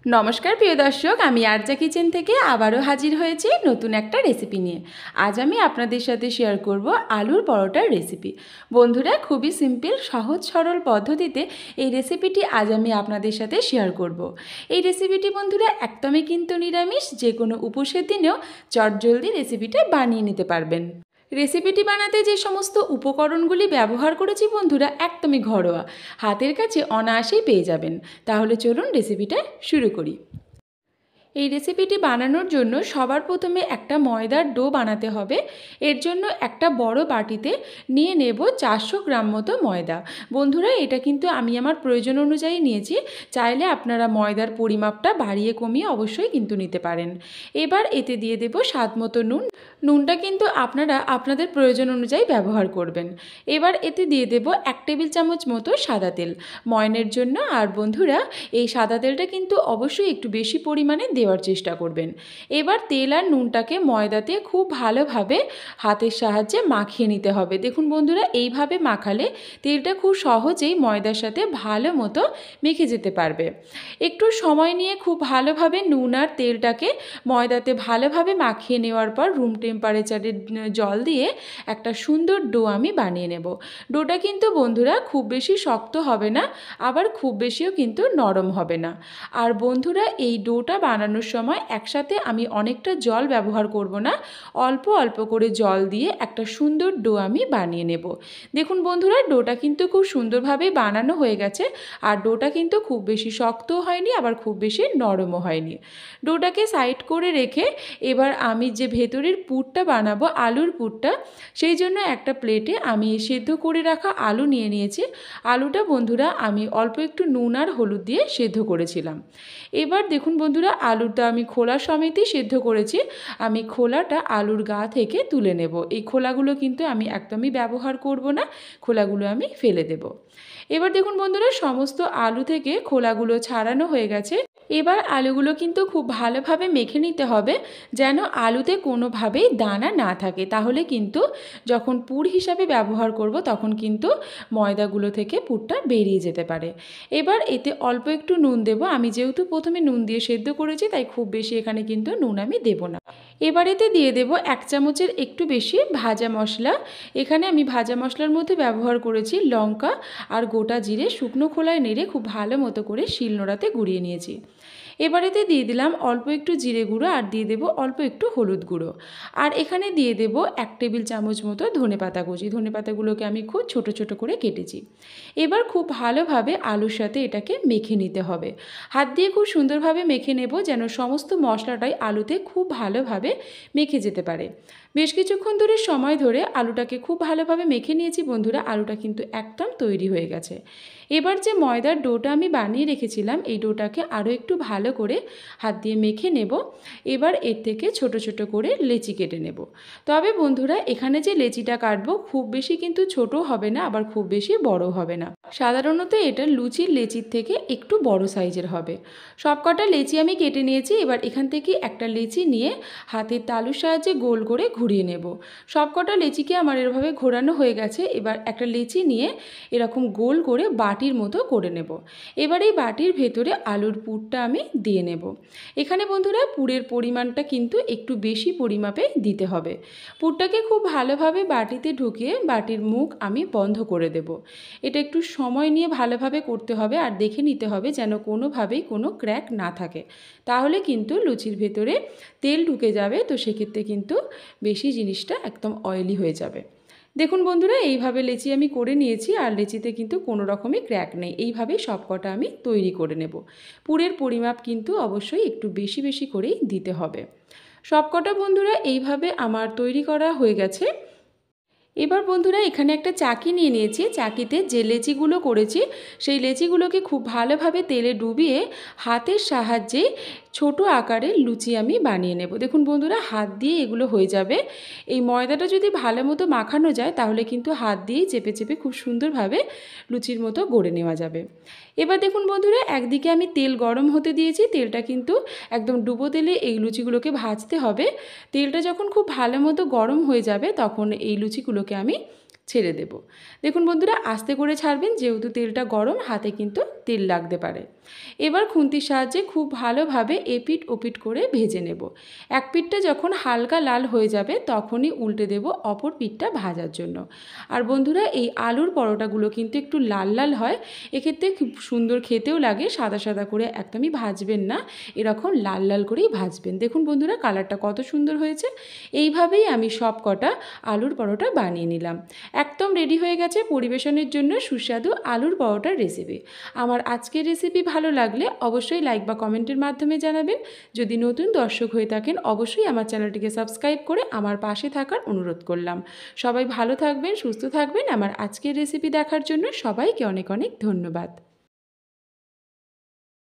নমস্কার প্রিয় দর্শক, আমি আরজা কিচেন থেকে আবারও হাজির হয়েছি নতুন একটা রেসিপি নিয়ে। আজ আমি আপনাদের সাথে শেয়ার করব আলুর পরোটার রেসিপি। বন্ধুরা, খুবই সিম্পল সহজ সরল পদ্ধতিতে এই রেসিপিটি আজ আমি আপনাদের সাথে শেয়ার করব। এই রেসিপিটি বন্ধুরা একদমই কিন্তু নিরামিষ, যে কোনো উপোসের দিনেও চটজলদি রেসিপিটা বানিয়ে নিতে পারবেন। রেসিপিটি বানাতে যে সমস্ত উপকরণগুলি ব্যবহার করেছি বন্ধুরা একদমই ঘরোয়া, হাতের কাছে অনায়াসেই পেয়ে যাবেন। তাহলে চলুন রেসিপিটা শুরু করি। এই রেসিপিটি বানানোর জন্য সবার প্রথমে একটা ময়দার ডো বানাতে হবে। এর জন্য একটা বড় বাটিতে নিয়ে নেব 400 গ্রাম মতো ময়দা। বন্ধুরা, এটা কিন্তু আমি আমার প্রয়োজন অনুযায়ী নিয়েছি, চাইলে আপনারা ময়দার পরিমাপটা বাড়িয়ে কমিয়ে অবশ্যই কিন্তু নিতে পারেন। এবার এতে দিয়ে দেব স্বাদ মতো নুন। নুনটা কিন্তু আপনারা আপনাদের প্রয়োজন অনুযায়ী ব্যবহার করবেন। এবার এতে দিয়ে দেব 1 টেবিল চামচ মতো সাদা তেল ময়নের জন্য। আর বন্ধুরা, এই সাদা তেলটা কিন্তু অবশ্যই একটু বেশি পরিমাণে দেওয়ার চেষ্টা করবেন। এবার তেল আর নুনটাকে ময়দাতে খুব ভালোভাবে হাতের সাহায্যে মাখিয়ে নিতে হবে। দেখুন বন্ধুরা, এইভাবে মাখালে তেলটা খুব সহজেই ময়দার সাথে ভালো মতো মেখে যেতে পারবে। একটু সময় নিয়ে খুব ভালোভাবে নুন আর তেলটাকে ময়দাতে ভালোভাবে মাখিয়ে নেওয়ার পর রুম টেম্পারেচারের জল দিয়ে একটা সুন্দর ডো আমি বানিয়ে নেব। ডোটা কিন্তু বন্ধুরা খুব বেশি শক্ত হবে না, আবার খুব বেশিও কিন্তু নরম হবে না। আর বন্ধুরা, এই ডোটা বানানোর সময় একসাথে আমি অনেকটা জল ব্যবহার করব না, অল্প অল্প করে জল দিয়ে একটা সুন্দর ডো আমি বানিয়ে নেব। দেখুন বন্ধুরা, ডোটা কিন্তু খুব সুন্দরভাবে বানানো হয়ে গেছে। আর ডোটা কিন্তু খুব বেশি শক্তও হয়নি, আবার খুব বেশি নরমও হয়নি। ডোটাকে সাইড করে রেখে এবার আমি যে ভেতরের পুরটা বানাবো, আলুর পুরটা, সেই জন্য একটা প্লেটে আমি সেদ্ধ করে রাখা আলু নিয়ে নিয়েছি। আলুটা বন্ধুরা আমি অল্প একটু নুন আর হলুদ দিয়ে সেদ্ধ করেছিলাম। এবার দেখুন বন্ধুরা, আলুটা আমি খোলা সমেতই সেদ্ধ করেছি। আমি খোলাটা আলুর গা থেকে তুলে নেব। এই খোলাগুলো কিন্তু আমি একদমই ব্যবহার করব না, খোলাগুলো আমি ফেলে দেব। এবার দেখুন বন্ধুরা, সমস্ত আলু থেকে খোলাগুলো ছাড়ানো হয়ে গেছে। এবার আলুগুলো কিন্তু খুব ভালোভাবে মেখে নিতে হবে, যেন আলুতে কোনোভাবেই দানা না থাকে। তাহলে কিন্তু যখন পুর হিসাবে ব্যবহার করব তখন কিন্তু ময়দাগুলো থেকে পুরটা বেরিয়ে যেতে পারে। এবার এতে অল্প একটু নুন দেব। আমি যেহেতু প্রথমে নুন দিয়ে সেদ্ধ করেছি, তাই খুব বেশি এখানে কিন্তু নুন আমি দেব না। এবার এতে দিয়ে দেব 1 চামচের একটু বেশি ভাজা মশলা। এখানে আমি ভাজা মশলার মধ্যে ব্যবহার করেছি লঙ্কা আর গোটা জিরে শুকনো খোলায় নেড়ে খুব ভালো মতো করে শিলনোড়াতে গুঁড়িয়ে নিয়েছি। এবার এতে দিয়ে দিলাম অল্প একটু জিরে গুঁড়ো আর দিয়ে দেব অল্প একটু হলুদ গুঁড়ো। আর এখানে দিয়ে দেব 1 টেবিল চামচ মতো ধনেপাতা কুচি। ধনেপাতাগুলোকে আমি খুব ছোট ছোট করে কেটেছি। এবার খুব ভালোভাবে আলুর সাথে এটাকে মেখে নিতে হবে। হাত দিয়ে খুব সুন্দরভাবে মেখে নেব, যেন সমস্ত মশলাটাই আলুতে খুব ভালোভাবে মেখে যেতে পারে। বেশ কিছুক্ষণ ধরে সময় ধরে আলুটাকে খুব ভালোভাবে মেখে নিয়েছি বন্ধুরা। আলুটা কিন্তু একদম তৈরি হয়ে গেছে। এবার যে ময়দার ডোটা আমি বানিয়ে রেখেছিলাম, এই ডোটাকে আরও একটু ভালো করে হাত দিয়ে মেখে নেব। এবার এর থেকে ছোট ছোট করে লেচি কেটে নেব। তবে বন্ধুরা, এখানে যে লেচিটা কাটবো খুব বেশি কিন্তু ছোট হবে না, আবার খুব বেশি বড় হবে না। সাধারণত এটা লুচির লেচির থেকে একটু বড় সাইজের হবে। সবকটা লেচি আমি কেটে নিয়েছি। এবার এখান থেকে একটা লেচি নিয়ে হাতের তালুর সাহায্যে গোল করে ঘুরিয়ে নেব। সবকটা লেচিকে আমার এভাবে ঘোরানো হয়ে গেছে। এবার একটা লেচি নিয়ে এরকম গোল করে বাটির মতো করে নেব। এবার এই বাটির ভেতরে আলুর পুরটা আমি দিয়ে নেব। এখানে বন্ধুরা, পুরের পরিমাণটা কিন্তু একটু বেশি পরিমাপে দিতে হবে। পুরটাকে খুব ভালোভাবে বাটিতে ঢুকিয়ে বাটির মুখ আমি বন্ধ করে দেব। এটা একটু সময় নিয়ে ভালোভাবে করতে হবে, আর দেখে নিতে হবে যেন কোনোভাবেই কোনো ক্র্যাক না থাকে। তাহলে কিন্তু লুচির ভেতরে তেল ঢুকে যাবে, তো সেক্ষেত্রে কিন্তু বেশি জিনিসটা একদম অয়েলি হয়ে যাবে। দেখুন বন্ধুরা, এইভাবে লেচি আমি করে নিয়েছি, আর লেচিতে কিন্তু কোনো রকমই ক্র্যাক নেই। এইভাবেই সবকটা আমি তৈরি করে নেব। পুরের পরিমাপ কিন্তু অবশ্যই একটু বেশি বেশি করেই দিতে হবে। সবকটা বন্ধুরা এইভাবে আমার তৈরি করা হয়ে গেছে। এবার বন্ধুরা, এখানে একটা চাকি নিয়ে নিয়েছি। চাকিতে যে লেচিগুলো করেছি সেই লেচিগুলোকে খুব ভালোভাবে তেলে ডুবিয়ে হাতের সাহায্যে ছোট আকারের লুচি আমি বানিয়ে নেব। দেখুন বন্ধুরা, হাত দিয়ে এগুলো হয়ে যাবে। এই ময়দাটা যদি ভালো মতো মাখানো যায় তাহলে কিন্তু হাত দিয়েই চেপে চেপে খুব সুন্দরভাবে লুচির মতো গড়ে নেওয়া যাবে। এবার দেখুন বন্ধুরা, একদিকে আমি তেল গরম হতে দিয়েছি। তেলটা কিন্তু একদম ডুবো তেলে এই লুচিগুলোকে ভাজতে হবে। তেলটা যখন খুব ভালো মতো গরম হয়ে যাবে তখন এই লুচিগুলোকে আমি ছেড়ে দেব। দেখুন বন্ধুরা, আস্তে করে ছাড়বেন, যেহেতু তেলটা গরম, হাতে কিন্তু তেল লাগতে পারে। এবার খুন্তির সাহায্যে খুব ভালোভাবে এপিট ওপিট করে ভেজে নেব। এক পিঠটা যখন হালকা লাল হয়ে যাবে তখনই উল্টে দেব অপর পিঠটা ভাজার জন্য। আর বন্ধুরা, এই আলুর পরোটাগুলো কিন্তু একটু লাল লাল হয়, এক্ষেত্রে খুব সুন্দর খেতেও লাগে। সাদা সাদা করে একদমই ভাজবেন না, এরকম লাল লাল করেই ভাজবেন। দেখুন বন্ধুরা, কালারটা কত সুন্দর হয়েছে। এইভাবেই আমি সব কটা আলুর পরোটা বানিয়ে নিলাম। একদম রেডি হয়ে গেছে পরিবেশনের জন্য সুস্বাদু আলুর পরোটার রেসিপি। আমার আজকের রেসিপি ভালো লাগলে অবশ্যই লাইক বা কমেন্টের মাধ্যমে জানাবেন। যদি নতুন দর্শক হয়ে থাকেন অবশ্যই আমার চ্যানেলটিকে সাবস্ক্রাইব করে আমার পাশে থাকার অনুরোধ করলাম। সবাই ভালো থাকবেন, সুস্থ থাকবেন। আমার আজকের রেসিপি দেখার জন্য সবাইকে অনেক অনেক ধন্যবাদ।